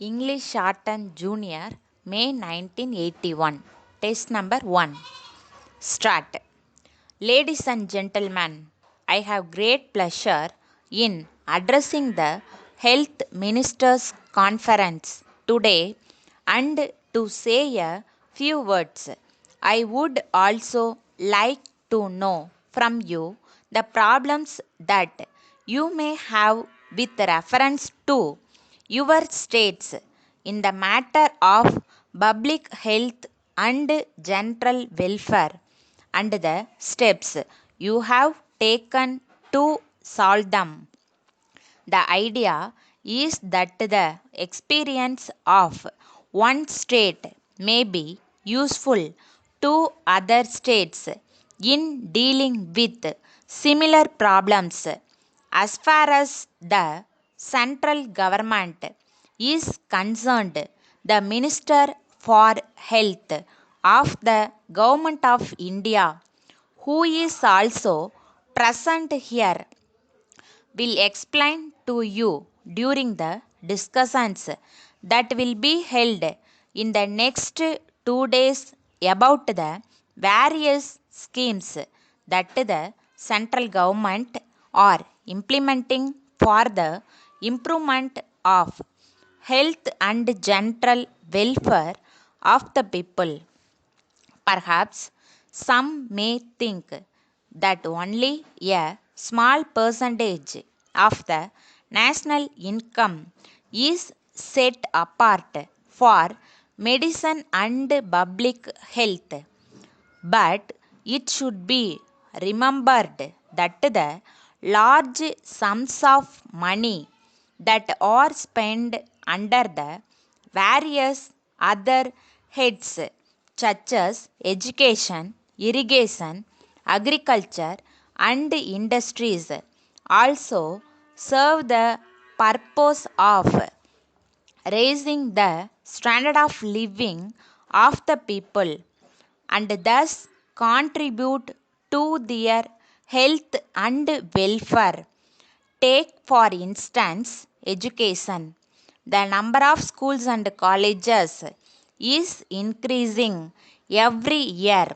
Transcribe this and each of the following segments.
English Shorthand Junior, May 1981. Test number 1. Start. Ladies and gentlemen, I have great pleasure in addressing the Health Ministers' Conference today and to say a few words. I would also like to know from you the problems that you may have with reference to your states in the matter of public health and general welfare and the steps you have taken to solve them. The idea is that the experience of one state may be useful to other states in dealing with similar problems. As far as the central government is concerned, the Minister for Health of the Government of India, who is also present here, will explain to you during the discussions that will be held in the next 2 days about the various schemes that the central government are implementing for the improvement of health and general welfare of the people. Perhaps some may think that only a small percentage of the national income is set apart for medicine and public health, but it should be remembered that the large sums of money that are spent under the various other heads such as education, irrigation, agriculture, and industries also serve the purpose of raising the standard of living of the people and thus contribute to their health and welfare. Take, for instance, education. The number of schools and colleges is increasing every year.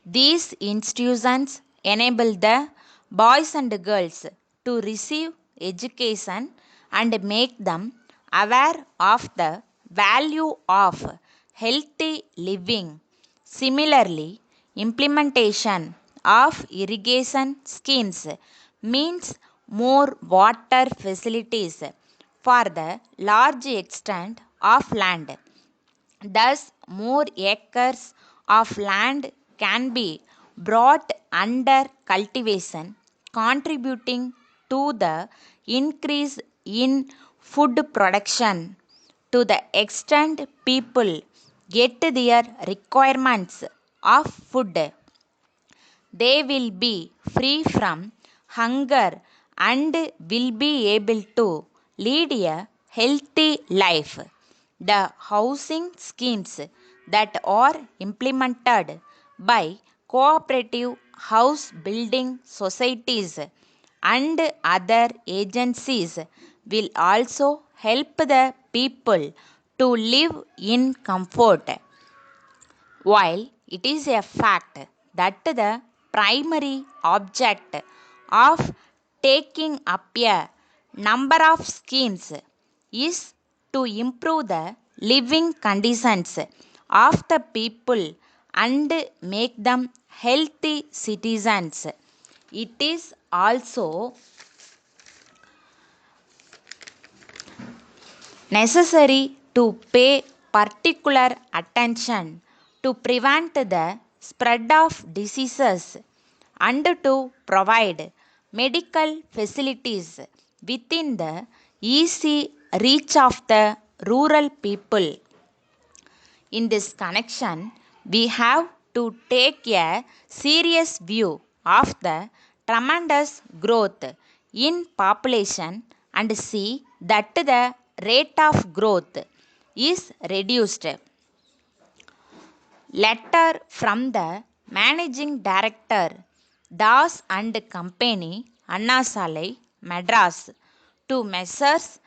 These institutions enable the boys and girls to receive education and make them aware of the value of healthy living. Similarly, implementation of irrigation schemes means more water facilities for the large extent of land. Thus, more acres of land can be brought under cultivation, contributing to the increase in food production. To the extent people get their requirements of food, they will be free from hunger and will be able to lead a healthy life. The housing schemes that are implemented by cooperative house building societies and other agencies will also help the people to live in comfort. While it is a fact that the primary object of taking up a number of schemes is to improve the living conditions of the people and make them healthy citizens, it is also necessary to pay particular attention to prevent the spread of diseases and to provide medical facilities within the easy reach of the rural people. In this connection, we have to take a serious view of the tremendous growth in population and see that the rate of growth is reduced. Letter from the Managing Director, Das and Company, Anna Salai, Madras, to Messrs.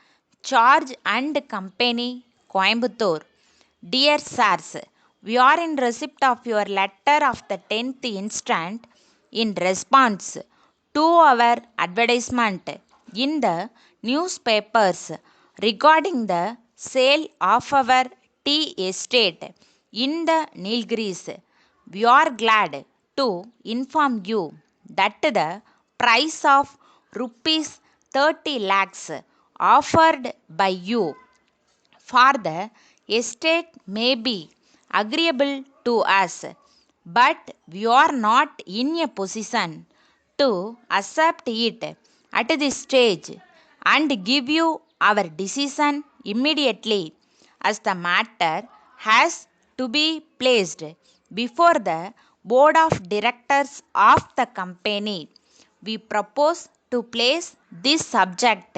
Charge and Company, Coimbatore. Dear Sirs, we are in receipt of your letter of the 10th instant in response to our advertisement in the newspapers regarding the sale of our tea estate in the Nilgiris. We are glad to inform you that the price of rupees 30 lakhs offered by you for the estate may be agreeable to us, but we are not in a position to accept it at this stage and give you our decision immediately, as the matter has to be placed before the board of directors of the company. We propose to place this subject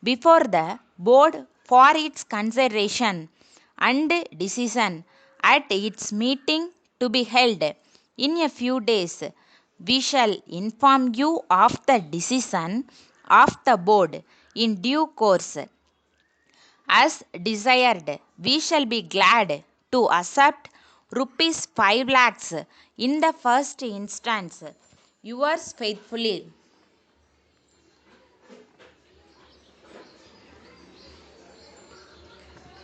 before the board for its consideration and decision at its meeting to be held in a few days. We shall inform you of the decision of the board in due course. As desired, we shall be glad to accept rupees 5 lakhs in the first instance. Yours faithfully,